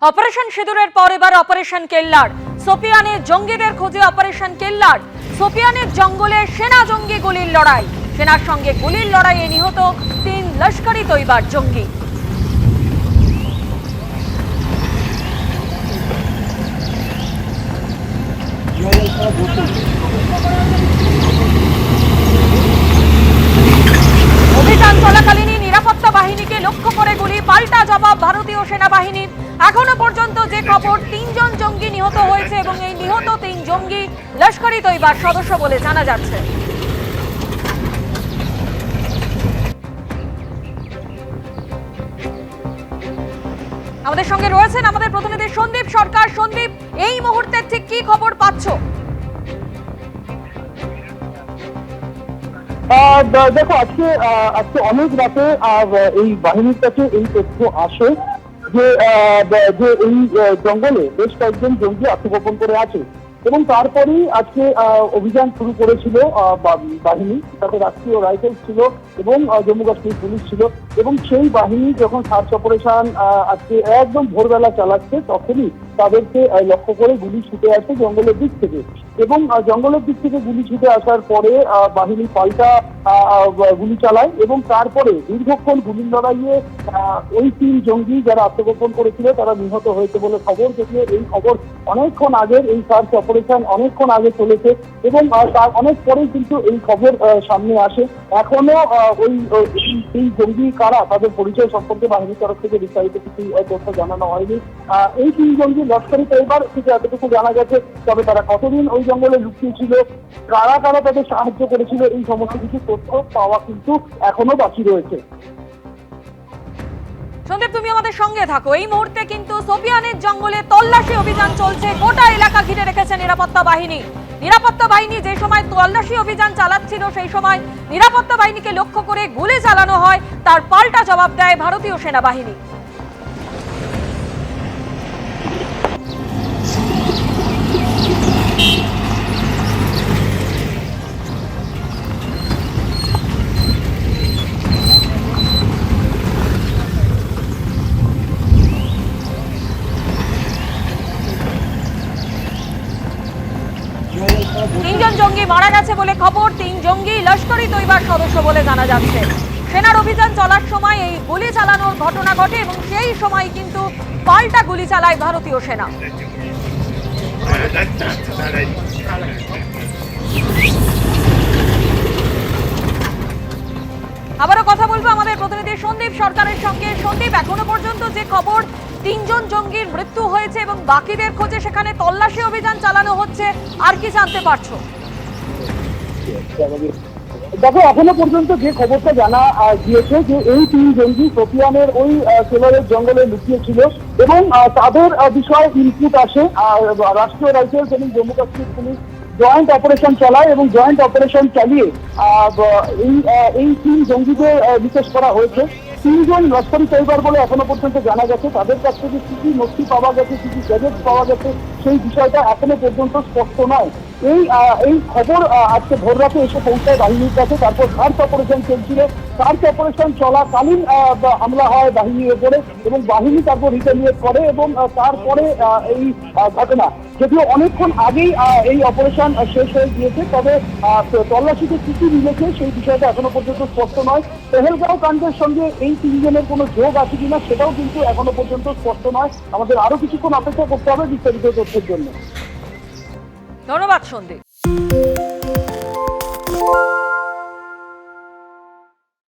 Operation সিঁদুরের পর এবার অপারেশন কেল্লার। সোপিয়ানে জঙ্গিদের খোঁজে অপারেশন কেল্লার। সোপিয়ানের জঙ্গলে সেনা জঙ্গি গুলির লড়াই। সেনার সঙ্গে গুলির লড়াইয়ে নিহত 3 লস্করি তৈবার জঙ্গি। অভিযান চলাকালীনই নিরাপত্তা বাহিনীকে লক্ষ্য করে গুলি, পাল্টা জবাব ভারতীয় সেনাবাহিনীর। এখনো পর্যন্ত যে খবর 3 জন জঙ্গি নিহত হয়েছে এবং এই নিহত 3 জঙ্গি লস্করি তৈবার সদস্য বলে জানা যাচ্ছে। আমাদের সঙ্গে রয়েছেন আমাদের প্রতিনিধি সন্দীপ সরকার। সন্দীপ, এই মুহূর্তে ঠিক কি খবর পাচ্ছ? দেখো, আজকে অনেক রাতে এই বাহিনীর কাছে এই তথ্য আসে যে এই জঙ্গলে বেশ কয়েকজন জঙ্গি আত্মগোপন করে আছে এবং তারপরেই আজকে অভিযান শুরু করেছিল বাহিনী। তাতে রাষ্ট্রীয় রাইফেলস ছিল এবং জম্মু কাশ্মীর পুলিশ ছিল এবং সেই বাহিনী যখন সার্চ অপারেশন আজকে একদম ভোরবেলা চালাচ্ছে তখনই তাদেরকে লক্ষ্য করে গুলি ছুটে আসে জঙ্গলের দিক থেকে এবং জঙ্গলের দিক থেকে গুলি ছুটে আসার পরে বাহিনী পাল্টা গুলি চালায় এবং তারপরে দীর্ঘক্ষণ গুলির লড়াইয়ে ওই 3 জঙ্গি যারা আত্মগোপন করেছিল তারা নিহত হয়েছে বলে খবর। যদিও এই খবর অনেকক্ষণ আগের, এই সার্চ অপারেশন অনেকক্ষণ আগে চলেছে এবং তার অনেক পরেই কিন্তু এই খবর সামনে আসে। এখনো ওই 3 জঙ্গি কারা তাদের পরিচয় সম্পর্কে বাহিনীর তরফ থেকে বিস্তারিত কিছু তথ্য জানানো হয়নি। এই 3 জঙ্গি লস্করি তৈবার থেকে এতটুকু জানা গেছে, তবে তারা কতদিন ওই জঙ্গলে লুকিয়ে ছিল, কারা কারা তাদের সাহায্য করেছিল, এই সমস্ত কিছু তথ্য পাওয়া কিন্তু এখনো বাকি রয়েছে। সন্দীপ, তুমি আমাদের সঙ্গে থাকো। এই মুহূর্তে কিন্তু সোপিয়ানের জঙ্গলে তল্লাশি অভিযান চলছে। গোটা এলাকা ঘিরে রেখেছে নিরাপত্তা বাহিনী। নিরাপত্তা বাহিনী যে সময় তল্লাশি অভিযান চালাচ্ছিল সেই সময় নিরাপত্তা বাহিনীকে লক্ষ্য করে গুলি চালানো হয়, তার পাল্টা জবাব দেয় ভারতীয় সেনাবাহিনী। তিনজন জঙ্গি মারা গেছে বলে খবর। 3 জঙ্গি লস্করি তৈবার সদস্য বলে জানা যাচ্ছে। সেনার অভিযান চলার সময় এই গুলি চালানোর ঘটনা ঘটে এবং সেই সময় কিন্তু পাল্টা গুলি চালায় ভারতীয় সেনা। আবারও কথা বলবো আমাদের প্রতিনিধি সন্দীপ সরকারের সঙ্গে। সন্দীপ, এখনো পর্যন্ত যে খবর 3 জন জঙ্গির মৃত্যু হয়েছে এবং বাকিদের খোঁজে সেখানে তল্লাশি অভিযান চালানো হচ্ছে, আর কি জানতে পারছো? দেখো, এখনো পর্যন্ত যে খবরটা জানা গিয়েছে যে এই 3 জঙ্গি সোপিয়ানের ওই সেলরের জঙ্গলে লুকিয়ে ছিল এবং তাদের বিষয়ে ইনপুট আসে। রাষ্ট্রীয় রাইফেলস এবং Jammu Kashmir police joint operation চালায় এবং জয়েন্ট অপারেশন চালিয়ে এই 3 জঙ্গিদের নিকেশ করা হয়েছে। 3 জন লস্করি তৈবার বলে এখনো পর্যন্ত জানা গেছে। তাদের কাছ থেকে কি কি নথি পাওয়া গেছে, কি কি গ্যাজেট পাওয়া গেছে, সেই বিষয়টা এখনো পর্যন্ত স্পষ্ট নয়। এই খবর আজকে ভোর রাতে এসে পৌঁছায় বাহিনীর কাছে। তারপর সার্চ অপারেশন চলছিল। সার্চ অপারেশন চলাকালীন হামলা হয় বাহিনীর উপরে এবং বাহিনী তারপর রিটেলিয়েট করে এবং তারপরে এই ঘটনা। যদিও অনেকক্ষণ আগেই এই অপারেশন শেষ হয়ে গিয়েছে, তবে তল্লাশিতে কি কি মিলেছে সেই বিষয়টা এখনো পর্যন্ত স্পষ্ট নয়। পেহেলগাঁও কাণ্ডের সঙ্গে এই 3 জনের কোনো যোগ আছে কিনা সেটাও কিন্তু এখনো পর্যন্ত স্পষ্ট নয়। আমাদের আরো কিছুক্ষণ অপেক্ষা করতে হবে বিস্তারিত তথ্যের জন্য। ধন্যবাদ সন্দীপ।